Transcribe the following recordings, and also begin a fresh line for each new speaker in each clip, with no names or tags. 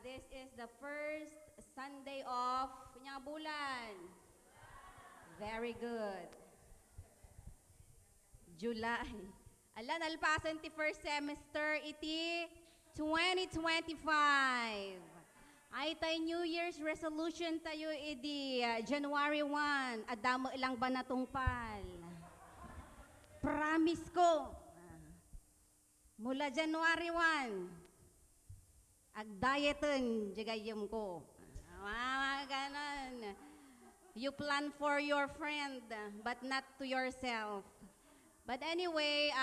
This is the first Sunday of Pinyang bulan. Very good. July. Ala, nalpasan ti first semester iti 2025. Ay tayo New Year's resolution tayo iti January 1. Adamo ilang ba natungpal? Promise ko. Mula January 1. Ag-dieten, jagayam ko. Ganon. You plan for your friend, but not to yourself. But anyway,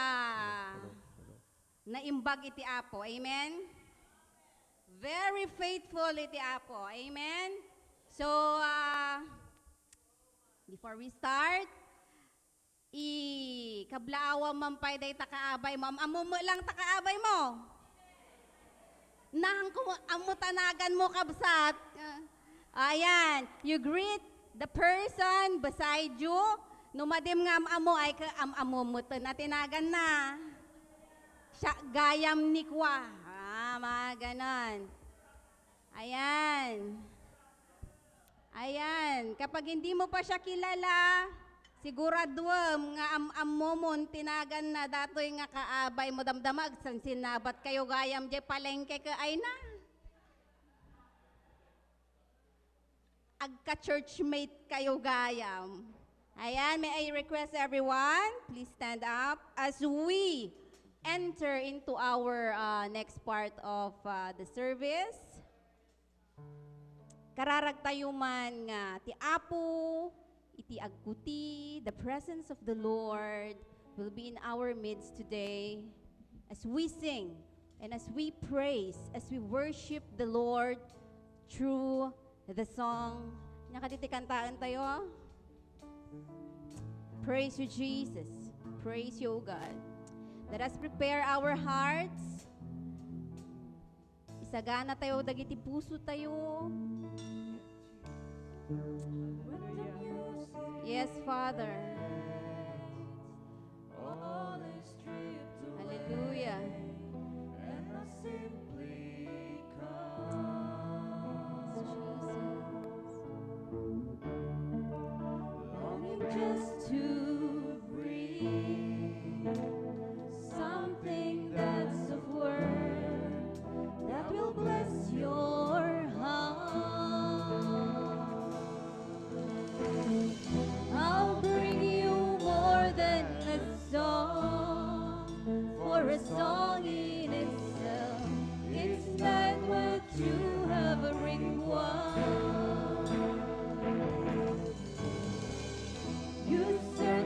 naimbag iti Apo. Amen? Very faithful iti Apo. Amen? So, before we start, kablaawa mampay day takaabay mo. Amumo lang takaabay mo. Nang amutanagan mo kabsat. Ayan, you greet the person beside you. Numadim nga amo ay amumuto na tinagan na. Siya gayam ni kwa. Mga ganon. Ayan. Ayan, kapag hindi mo pa siya kilala, siguraduam nga amomon tinagan na datoy nga kaabay mo damdamag san sinabat kayo gayam jay palengke ka ay na. Agka churchmate kayo gayam. Ayan, may I request everyone, please stand up as we enter into our next part of the service. Kararag tayo man nga ti Apo, iti agkuti, the presence of the Lord will be in our midst today as we sing and as we praise, as we worship the Lord through the song. Nakatitikantaan tayo. Praise you, Jesus. Praise you, O God. Let us prepare our hearts. Isagana tayo, dagiti puso tayo. Yes, Father. Hallelujah.
Just to breathe something that's of worth that will bless your heart. I'll bring you more than a song, for a song in itself it's not what you have required. You serve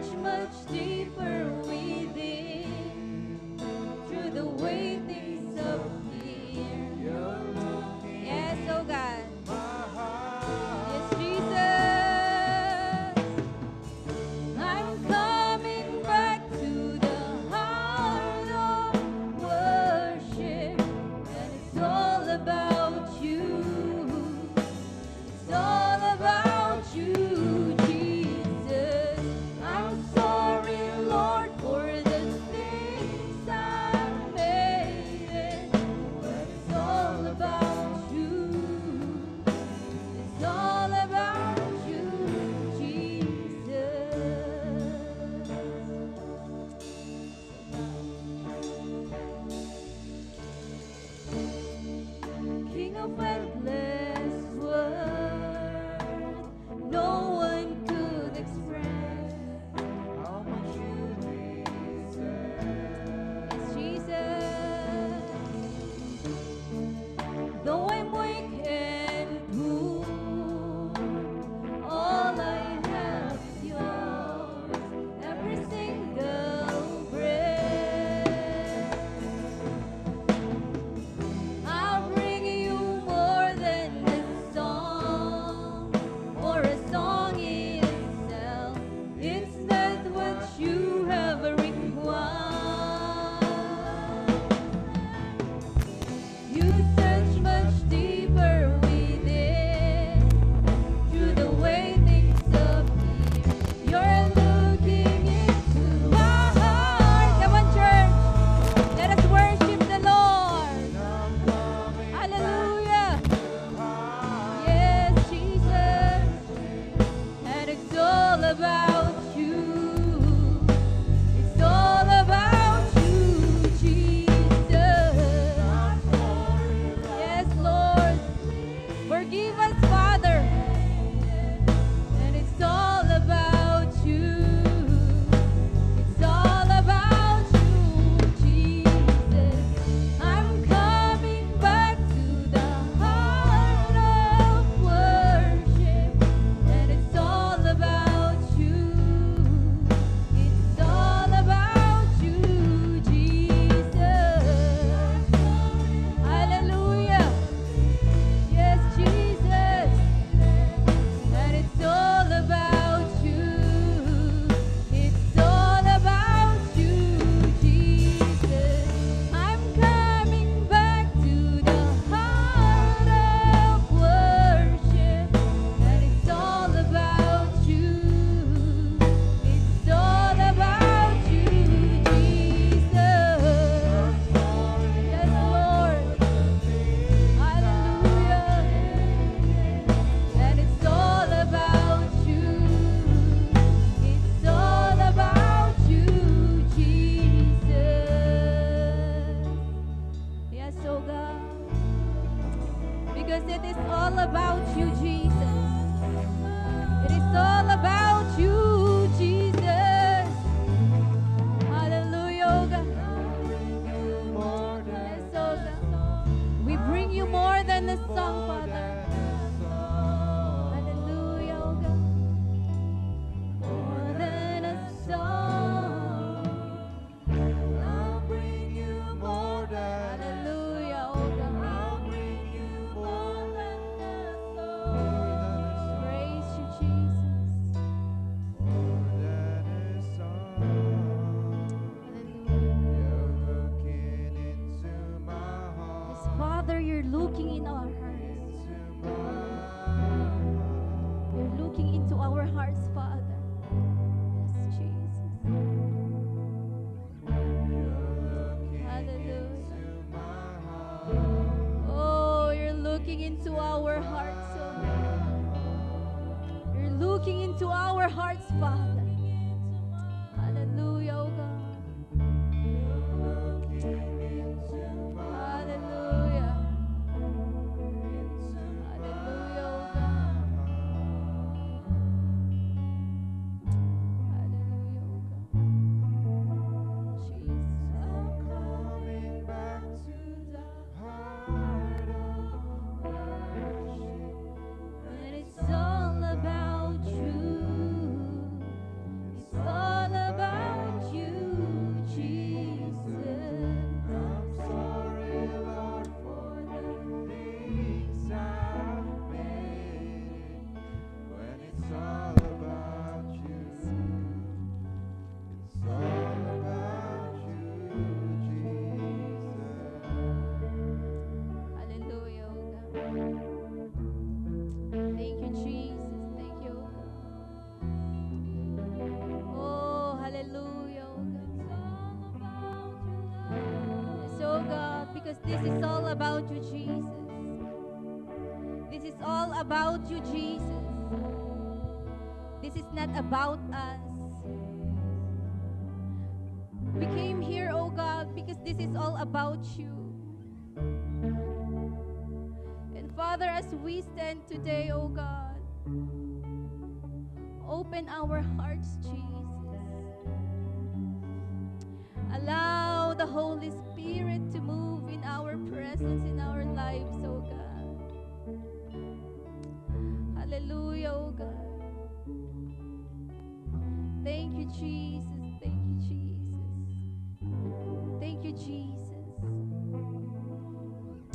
looking into our hearts, Father. Hallelujah, oh God. Hallelujah. Hallelujah, oh God. Hallelujah, oh God. Jesus.
Coming back to the heart of worship.
And it's all about you. It's all about you, Jesus.
I'm sorry, Lord, for the things I've made. When it's all about you, it's all about you, Jesus.
Hallelujah, oh God. Thank you, Jesus. Thank you, oh God. Oh, hallelujah, oh God. Yes, oh God, because this is all about you, Jesus. This is all about you, Jesus. This is not about us. We came here, oh God, because this is all about you. And Father, as we stand today, oh God, open our hearts, Jesus. Allow the Holy Spirit to move in our presence, in our lives, oh God. Hallelujah, oh God. Thank you, Jesus. Thank you, Jesus. Thank you, Jesus.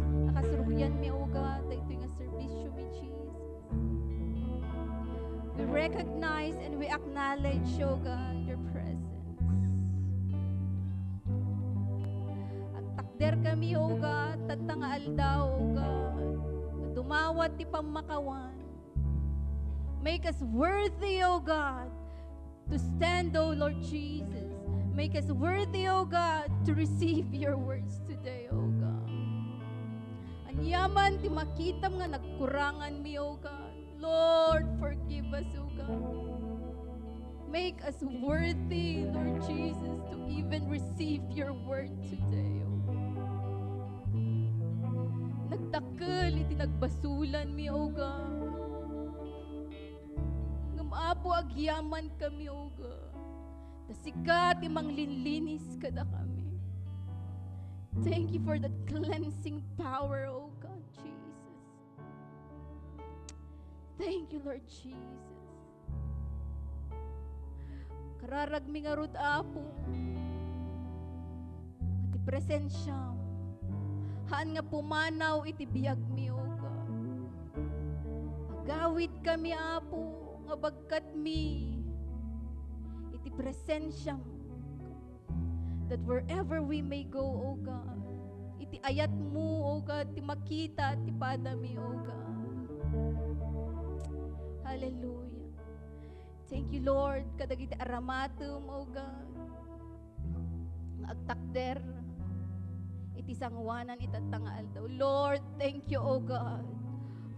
Nakasruyan mi, oh God, ito yung servisyo mi, Jesus. We recognize and we acknowledge, oh God, your presence. Agtakder kami, oh God, tatanga aldaw, oh God. Dumawat ti pamakawan. Make us worthy, oh God, to stand, oh Lord Jesus. Make us worthy, oh God, to receive your words today, oh God. Anyaman ti makitam nga nagkurangan mi, oh God. Lord, forgive us, oh God. Make us worthy, Lord Jesus, to even receive your word today, oh God. Nagtakkel, iti nagbasulan mi, oh God. Ngamapo agyaman kami, oh God. Tasikat imang linlinis kada kami. Thank you for that cleansing power, oh God, Jesus. Thank you, Lord Jesus. Kararag mi nga rod apo. Iti presensya. Haan nga pumanaw iti biyag mi, oh God. Agawid kami apo nga bagkat mi iti presensya mo, that wherever we may go, oh God, iti ayat mo, oh God, ti makita ti padami, oh God. Hallelujah. Thank you, Lord, kadagiti aramatum, oh God. Agtakder iti sangwanan itatangaal daw. Lord, thank you, oh God,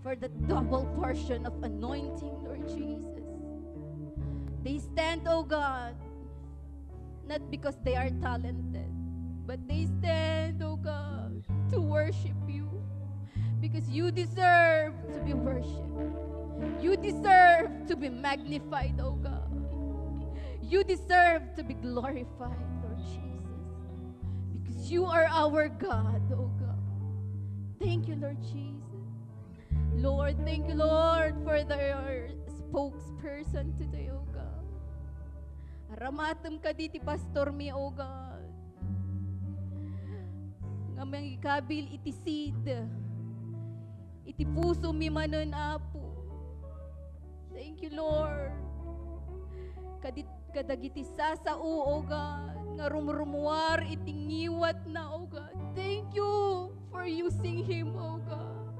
for the double portion of anointing, Lord Jesus. They stand, oh God, not because they are talented, but they stand, oh God, to worship you. Because you deserve to be worshipped. You deserve to be magnified, oh God. You deserve to be glorified, Lord Jesus. Because you are our God, oh God. Thank you, Lord Jesus. Lord, thank you, Lord, for their spokesperson today, oh God. Ramatam ka diti pastor mi, oh God. Nga mangikabil iti seed. Iti puso mi manon apo. Thank you, Lord. Kadagiti sasao, oh God. Nga rumrumuar iti ngiwat na, oh God. Thank you for using him, oh God.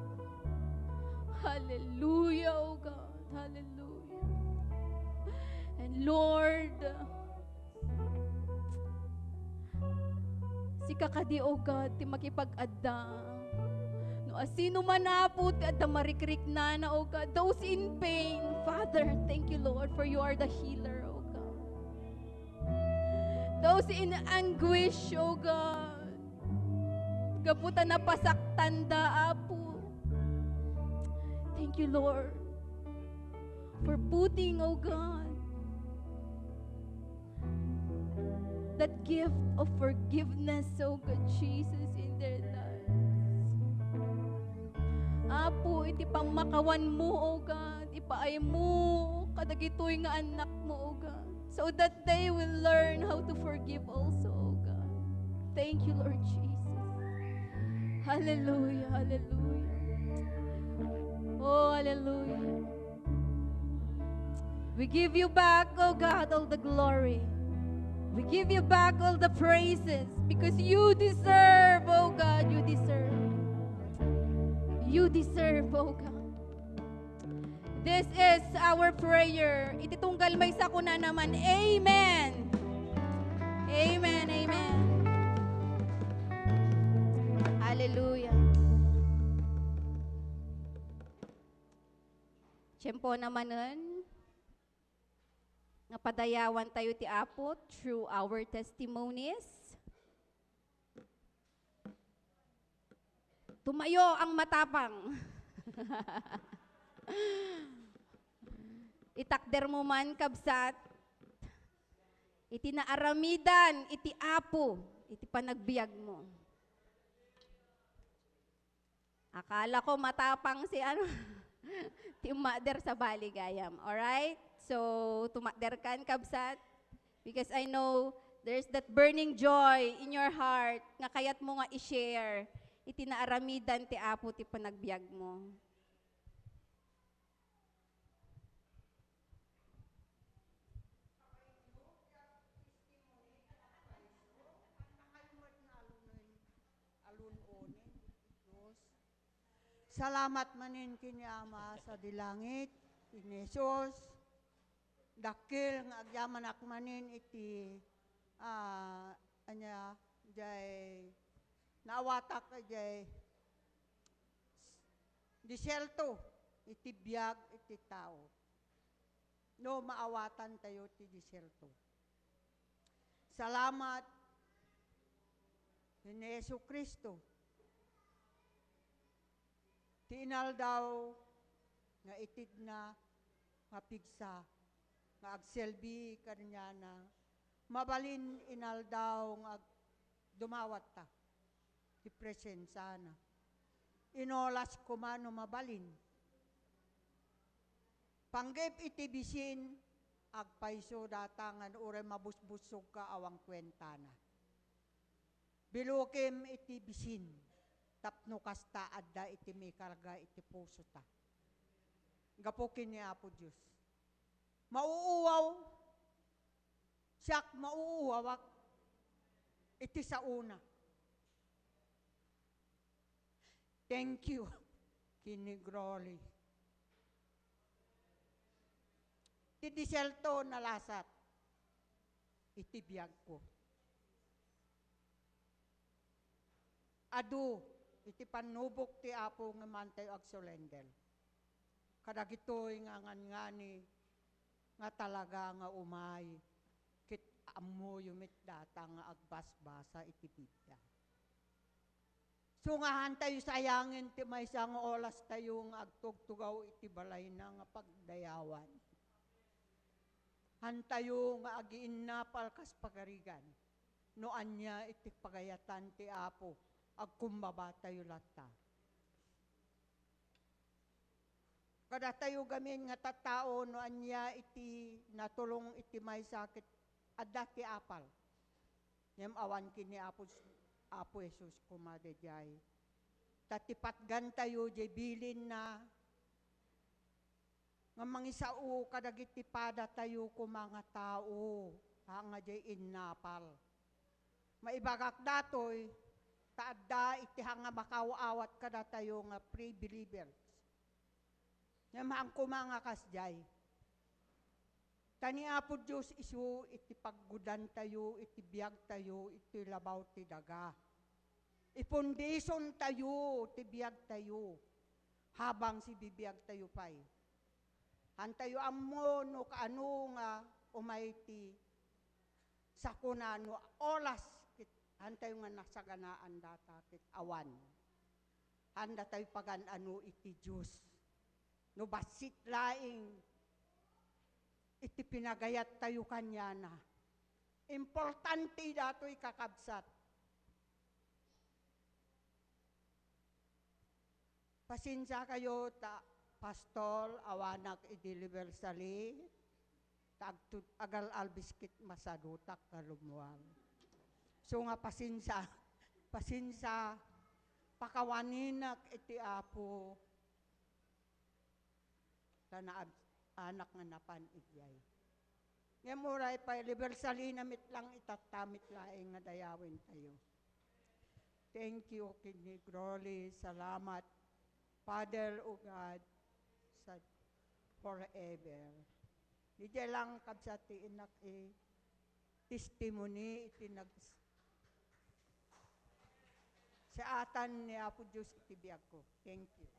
Hallelujah, oh God. Hallelujah. And Lord, si kakadi, oh God, ti makipag-adda, No, sino man na po ti adda marikrik na, O God, those in pain, Father, thank you, Lord, for you are the healer, O God. Those in anguish, O God, gaputa na pasaktan da, Apo. Thank you, Lord, for putting, O God, that gift of forgiveness, O God, Jesus, in their lives. Apo, iti pamakawan mo, O God, ipaay mo, kadagitoy nga anak mo, O God, so that they will learn how to forgive also, O God. Thank you, Lord Jesus. Hallelujah, hallelujah. Oh, hallelujah. We give you back, oh God, all the glory. We give you back all the praises because you deserve, oh God, you deserve. You deserve, oh God. This is our prayer. Ititunggal may sakuna naman. Amen. Amen, amen. Hallelujah. Tiyempo naman nun, nga padayawan tayo ti Apo through our testimonies. Tumayo ang matapang. Itakder mo man kabsat, iti naaramidan, iti Apo, iti panagbiag mo. Akala ko matapang si ano, ti mother sa baligayam. Alright? So, tumakder kan kabsat, because I know there's that burning joy in your heart, nga kayat mo nga i-share, iti naaramidan ti Apo, ti panagbiag mo.
Salamat manin kini Ama sa dilangit, kini Jesus, dakil nga agyaman ak manin iti anya jay nawatak jay disyerto iti biag iti tao. No maawatan tayo ti disyerto. Salamat kini Yesu Kristo. Tinal daw nga itid na nga pigsa nga agselbi kanya na mabalin inal daw nga dumawat ta ti presensya na inolas kumano mabalin panggep iti bisin agpaiso datangan ure mabusbusog ka awang kwentana bilukem iti bisin tapno kasta adda iti may karga iti puso ta. Gapukin niya Apo Diyos. Mauuwaw, siyak mauuwawak, iti sa una. Thank you, kini Groli. Ti disyerto na lasat, iti biyag ko. Adu, iti panubok ti Apo nga mantay agsolendel. Kadagitoy nga ngani nga talaga nga umay kit ammo yumit data nga agbasbasa iti Biblia. So nga hantayo sayangin ti maysa nga olas tayo nga agtugtugaw iti balay na nga pagdayawan. Hantayo nga agiin na palkas pagarigan. No anya iti pagayatan ti Apo agkumbaba tayo lata. Kada tayo gamin nga tattao no anya iti natulong iti may sakit adda ti apal. Ngem awan kini Apo Jesus kumade jay. Tatipatgan tayo jay bilin na nga mangisao kadagiti pada tayo ko mga tao nga jay innapal. Maibagak datoy taadda iti hanga makawaawat kada tayo nga pre-believers. Ngam kumanga kasjay. Tani Apo Diyos isu iti paggudan tayo, iti biag tayo, iti labaw ti daga. Ipundison tayo, tibiyag tayo, habang si bibiyag tayo pa'y. Hantayo ammo no kaano nga umayti sa kunano olas kit hantayo nga nasaganaan data kit awan. Handa tayo pagan ano iti Diyos. No basit laing iti pinagayat tayo kanya na. Importante dato'y kakabsat. Pasensya kayo ta Pastol, awanak i-deliver sali, agal albiskit masadutak kalumuan. So nga pasensya, pakawaninak iti apo, kana anak nga napan igyay. Ngayon muray pa, deliver sali namit lang itatamit laing nga dayawin tayo. Thank you, Kidney Groli, salamat, Father o God, forever. Di lang kabsati inak testimony itinag sa atan ni Apo Diyos itibiyag ko. Thank you.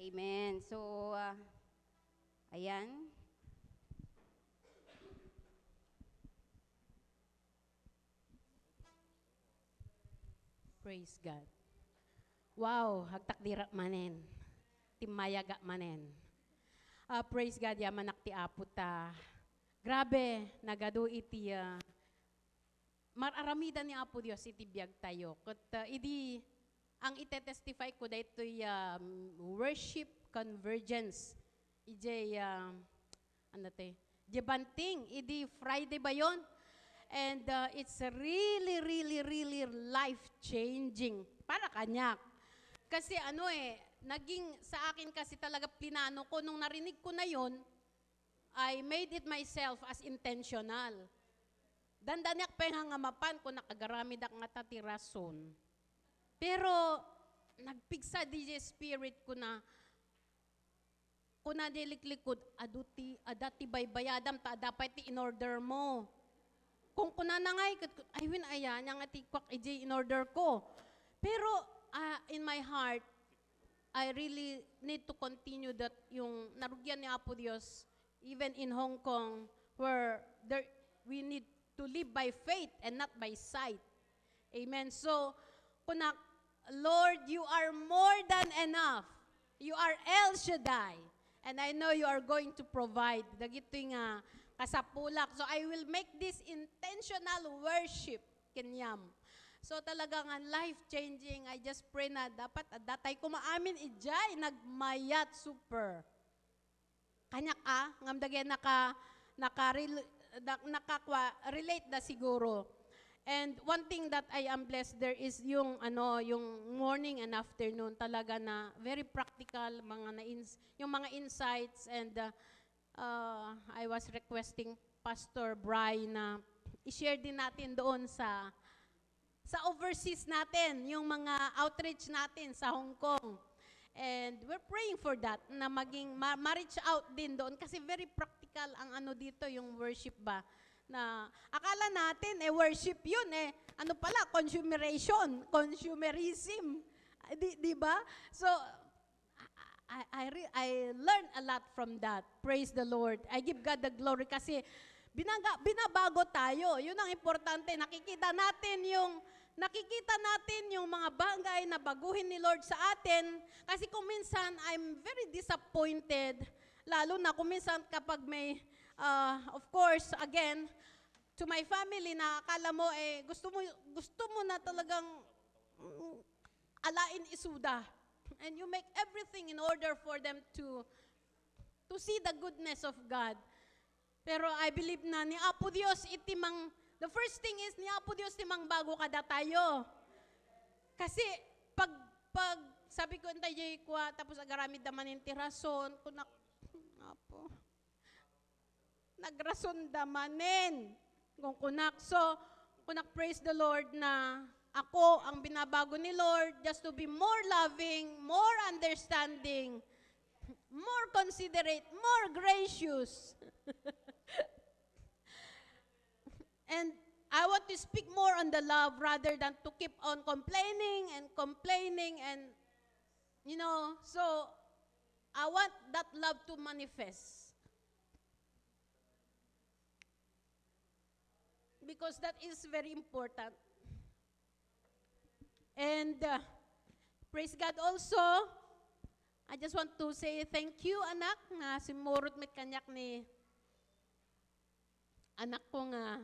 Amen. So, ayan.
Praise God. Wow, hagtakdira manen. Timayaga manen. Praise God, yamanak ti apo ta. Grabe, nagado iti mararamida ni Apo Dios iti biag tayo. Kat idi ang ite-testify ko dahito worship convergence. Ije ano te? Jebanting, idi Friday ba yon? And it's really, really, really life-changing para kanyak. Kasi naging sa akin kasi talaga plinano ko, nung narinig ko na yon, I made it myself as intentional. Dandanak pa yung hangamapan ko nakagaramid ak nga tatirason. Pero, nagpigsa DJ spirit ko na, kuna diliklikod, adati baybayadam, ta dapat in order mo. Kung kuna na ngay, ay win ayan, yung atikwak in order ko. Pero, in my heart, I really need to continue that yung narugyan ni Apo Dios, even in Hong Kong, where we need to live by faith and not by sight. Amen. So, kunak, Lord, you are more than enough. You are El Shaddai. And I know you are going to provide. Dagito nga kasapulak. So, I will make this intentional worship, Kenyam. So talagang life-changing. I just pray na dapat datay ko maamin ijay nagmayat super. Kanyak ngamdagyan relate na siguro. And one thing that I am blessed there is yung morning and afternoon talaga na very practical yung mga insights, and I was requesting Pastor Brian na i-share din natin doon sa overseas natin, yung mga outreach natin sa Hong Kong. And we're praying for that, na ma-reach out din doon, kasi very practical ang dito, yung worship ba. Na akala natin, worship yun ano pala, consumerism. Di ba? So, I learned a lot from that. Praise the Lord. I give God the glory kasi binabago tayo. Yun ang importante. Nakikita natin yung mga bagay na baguhin ni Lord sa atin. Kasi kung minsan, I'm very disappointed. Lalo na kung minsan kapag may, of course, again, to my family na akala mo, gusto mo na talagang alain isuda. And you make everything in order for them to see the goodness of God. Pero I believe na ni Apo Dios the first thing is ni Apo Dios timang bago kada tayo. Kasi pag sabi ko entay jay kwa tapos agaramid naman yung tirason kunak Apo. Nagrason damanin kung kunak. So kunak praise the Lord na ako ang binabago ni Lord just to be more loving, more understanding, more considerate, more gracious. And I want to speak more on the love rather than to keep on complaining and complaining and, so I want that love to manifest. Because that is very important. And praise God also, I just want to say thank you, anak, nga simurot mit kanyak ni anak ko nga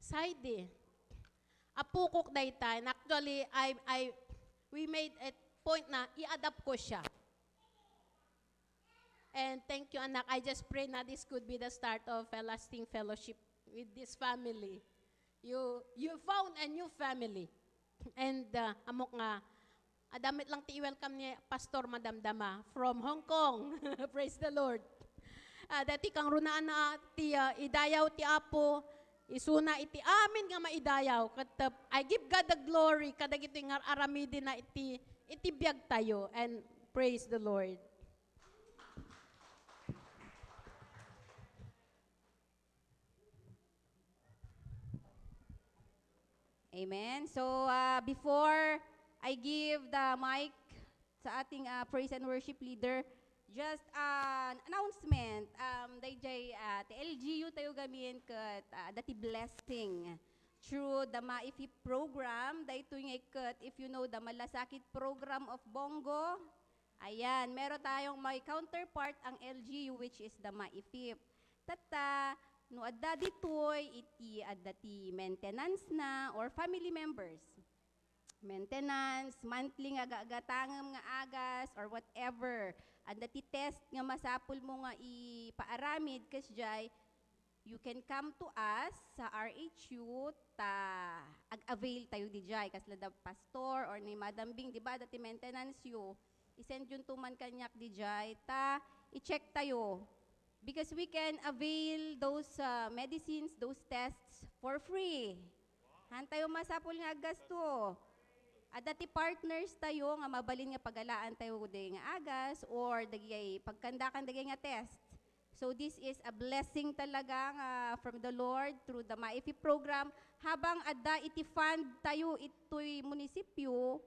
Saidi. Apukok daytay. And actually, we made a point na i-adapt ko siya. And thank you, anak. I just pray na this could be the start of a lasting fellowship with this family. You found a new family. And amok nga, adamit lang ti-welcome ni Pastor Madam Dama from Hong Kong. Praise the Lord. Dati kang runaan na ti idayaw ti Apo, isuna iti amin nga maidayaw. I give God the glory, kadag iti nga aramidi na iti biyag tayo. And praise the Lord.
Amen. So, before I give the mic sa ating praise and worship leader, just an announcement. Dayjay ti LGU tayo gamin kat dati blessing through the Maifi program. Dayto nga kat, if you know the Malasakit program of Bongo, ayan, meron tayong may counterpart ang LGU which is the Maifip. Tata, no adda ditoy iti adda ti maintenance na or family members. Maintenance, monthly nga gagatangam nga agas or whatever. Adda ti test nga masapul mo nga ipaaramid kasjay, you can come to us sa RHU ta ag-avail tayo di jay kasla da pastor or ni Madam Bing, di ba dati maintenance you isend yun tuman kanyak di jay ta i-check tayo. Because we can avail those medicines, those tests for free. Han tayo masapul nga gasto. At dati partners tayo nga mabalin nga pagalaan tayo day nga agas or dagay pagkandakan dagay nga test. So this is a blessing talaga nga from the Lord through the Maifi program. Habang adda iti fund tayo ito'y munisipyo,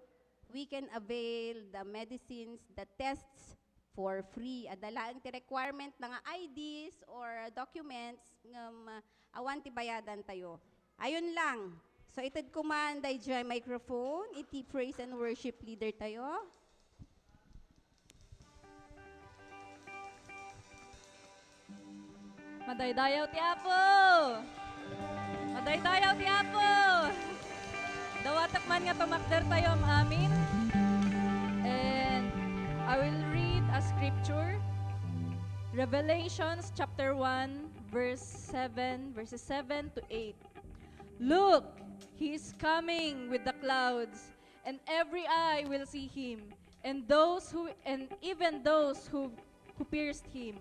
we can avail the medicines, the tests for free. Adalaan ti requirement ng IDs or documents ng awan ti bayadan tayo. Ayun lang. So itad ko man dayjay microphone, iti praise and worship leader tayo.
Madaydayaw ti Apo! Madaydayaw ti Apo! Dawatak man nga tumakder tayo amin. And I will read a scripture. Revelations chapter 1 verses 7 to 8. Look, he is coming with the clouds, and every eye will see him, and even those who pierced him,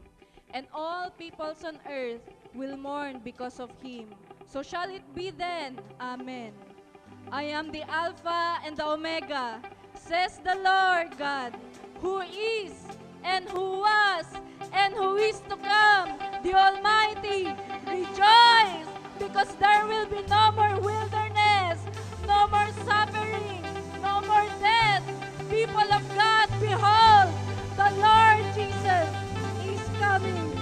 and all peoples on earth will mourn because of him. So shall it be then. Amen. I am the Alpha and the Omega, says the Lord God, who is, and who was, and who is to come, the Almighty. Rejoice, because there will be no more wilderness, no more suffering, no more death. People of God, behold, the Lord Jesus is coming.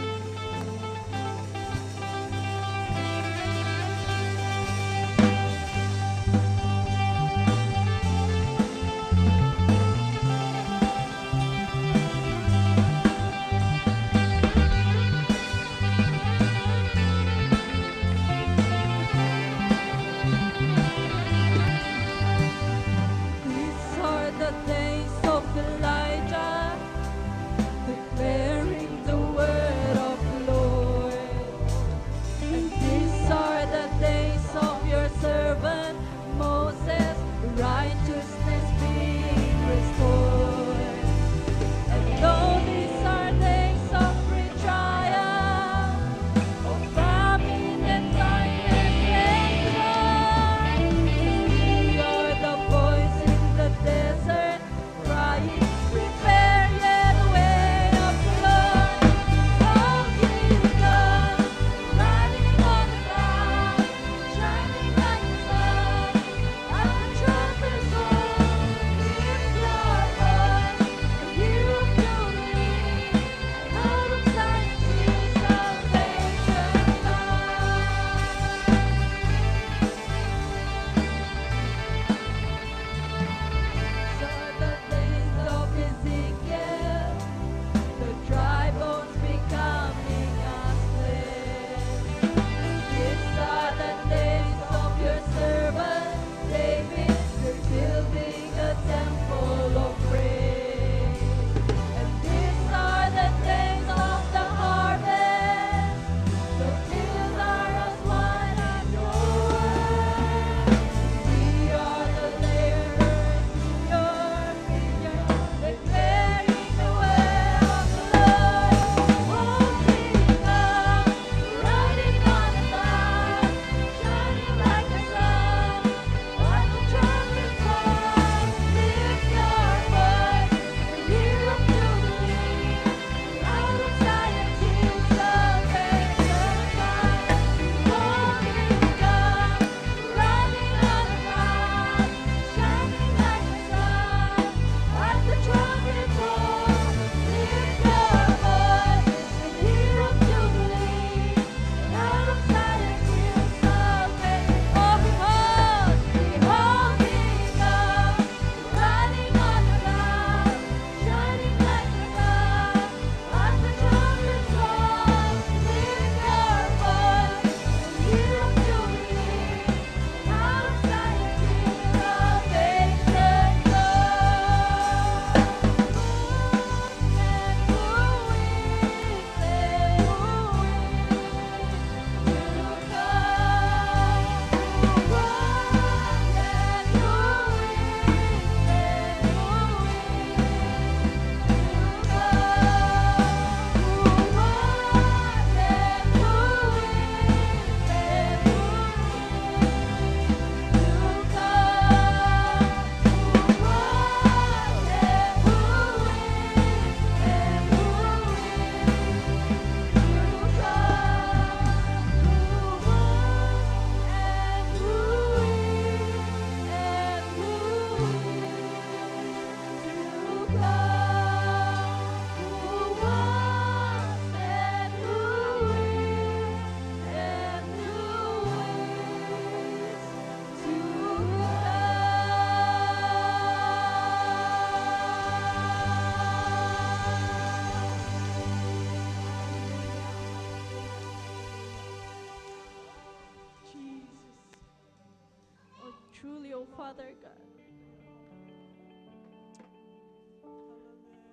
oh Father God.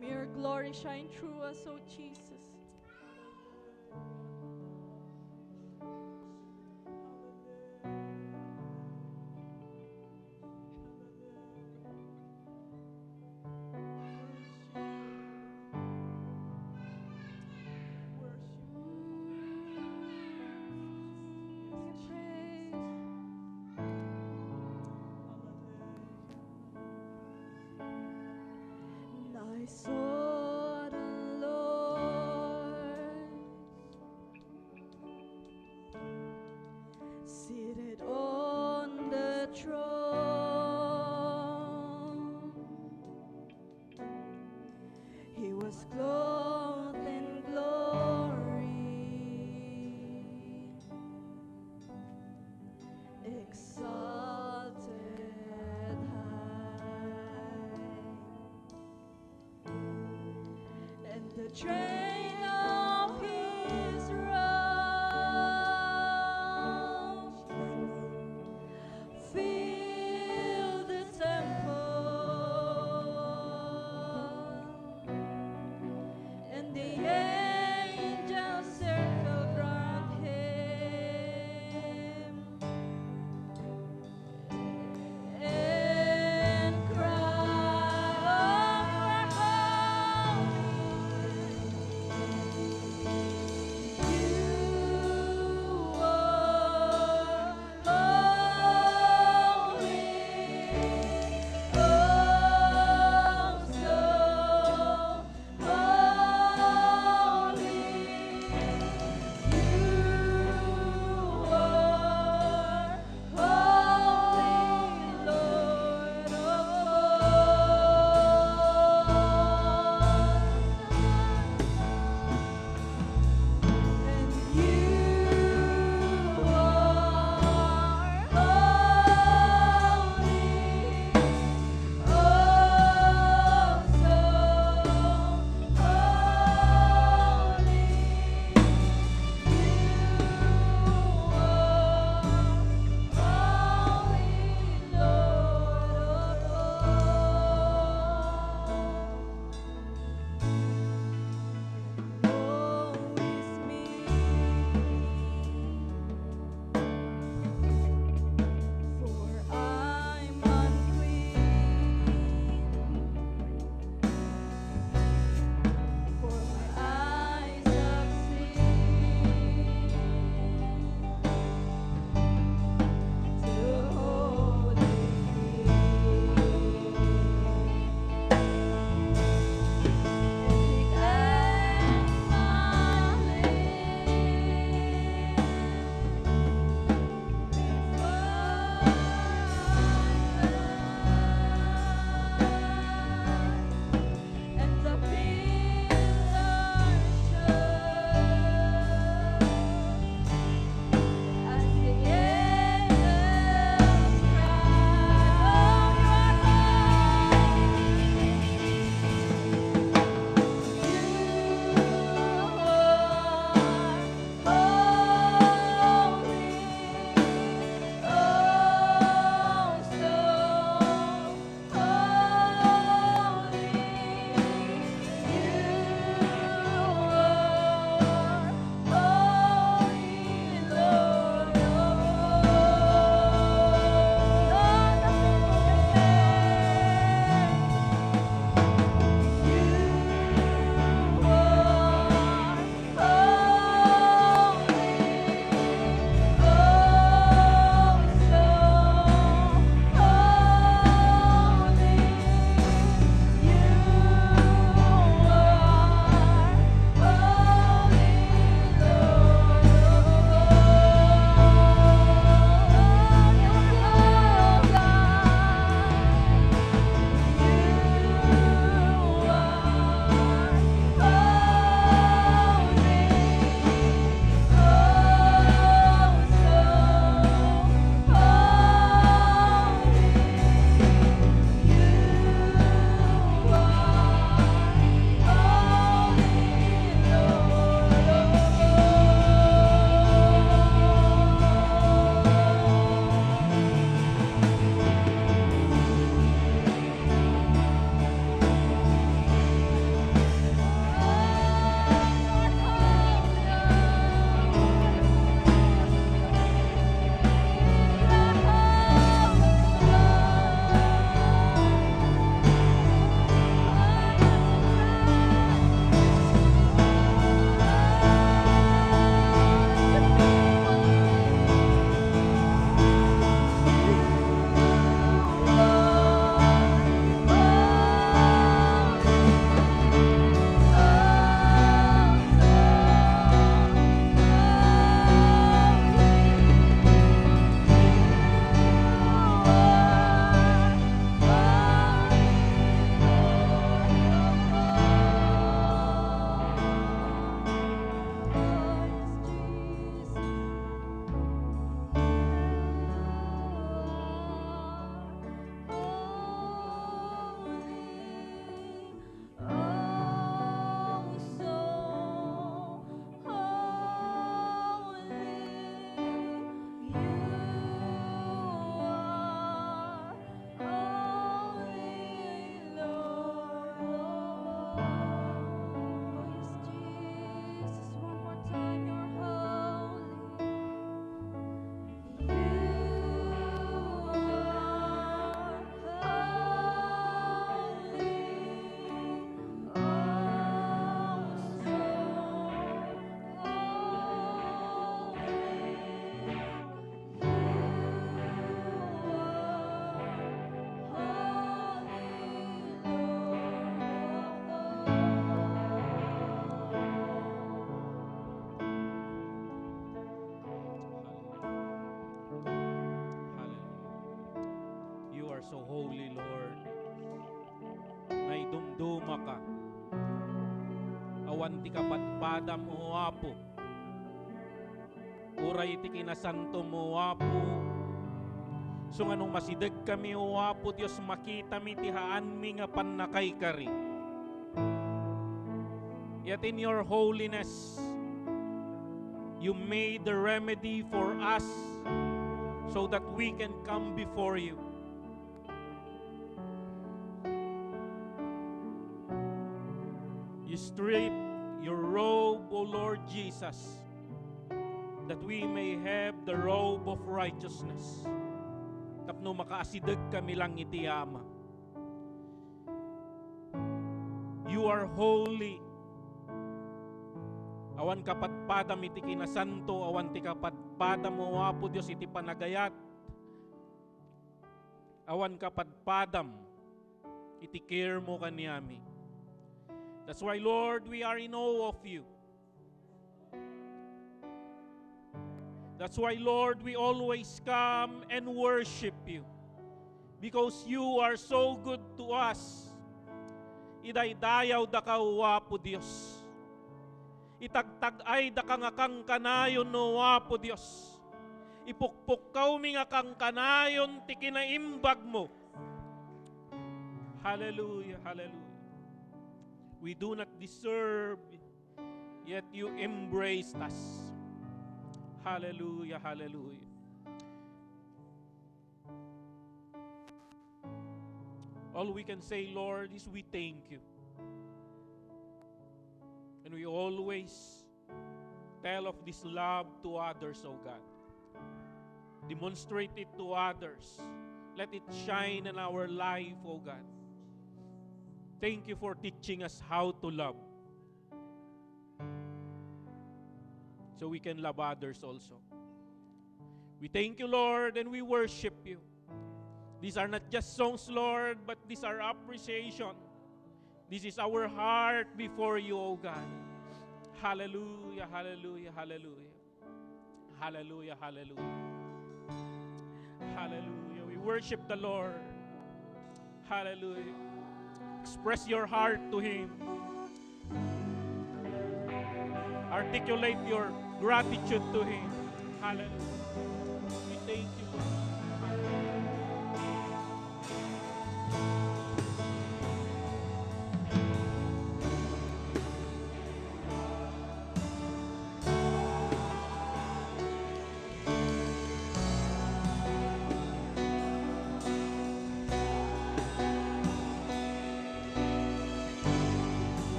May your glory shine through us, oh Jesus. And I saw the Lord seated on the throne. He was clothed in glory, exalted high, and the train of his robe filled the temple, and the angels circled round him and cried, "Oh, you are holy,
are so holy, Lord. Naidumduma ka. Awan ti kapatpadam o Apo. Uray ti kinasanto mo Apo. So anong masideg kami o Apo Dios, makita mi ti haan mi nga pannakay kari. Yet in your holiness, you made the remedy for us so that we can come before you. You strip your robe, O Lord Jesus, that we may have the robe of righteousness. Tapno makaasidag kami lang iti Ama. You are holy. Awan kapatpadam iti kinasanto, awan ti kapatpadam o Apo Dios iti panagayat. Awan kapatpadam iti care mo kaniami. That's why, Lord, we are in awe of you. That's why, Lord, we always come and worship you. Because you are so good to us. Idaydayaw da ka, Apo Dios. Itagtagay da ka nga kang kanayon, no Apo Dios. Ipukpuk kaw mi nga kang kanayon ti kinaimbag mo. Hallelujah, hallelujah. We do not deserve, yet you embraced us. Hallelujah, hallelujah. All we can say, Lord, is we thank you. And we always tell of this love to others, O God. Demonstrate it to others. Let it shine in our life, O God. Thank you for teaching us how to love, so we can love others also. We thank you, Lord, and we worship you. These are not just songs, Lord, but these are appreciation. This is our heart before you, O God. Hallelujah, hallelujah, hallelujah. Hallelujah, hallelujah. Hallelujah. We worship the Lord. Hallelujah. Express your heart to Him. Articulate your gratitude to Him. Hallelujah. We thank you, Lord.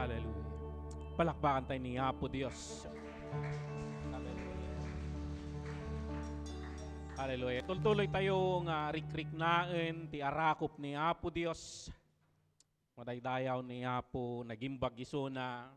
Hallelujah. Palakpakan tayo ni Apo Dios. Hallelujah. Hallelujah. Tuloy tayo nga rikrik naen ti arakop ni Apo Dios. Madaydayaw ni Apo, nagimbag isuna,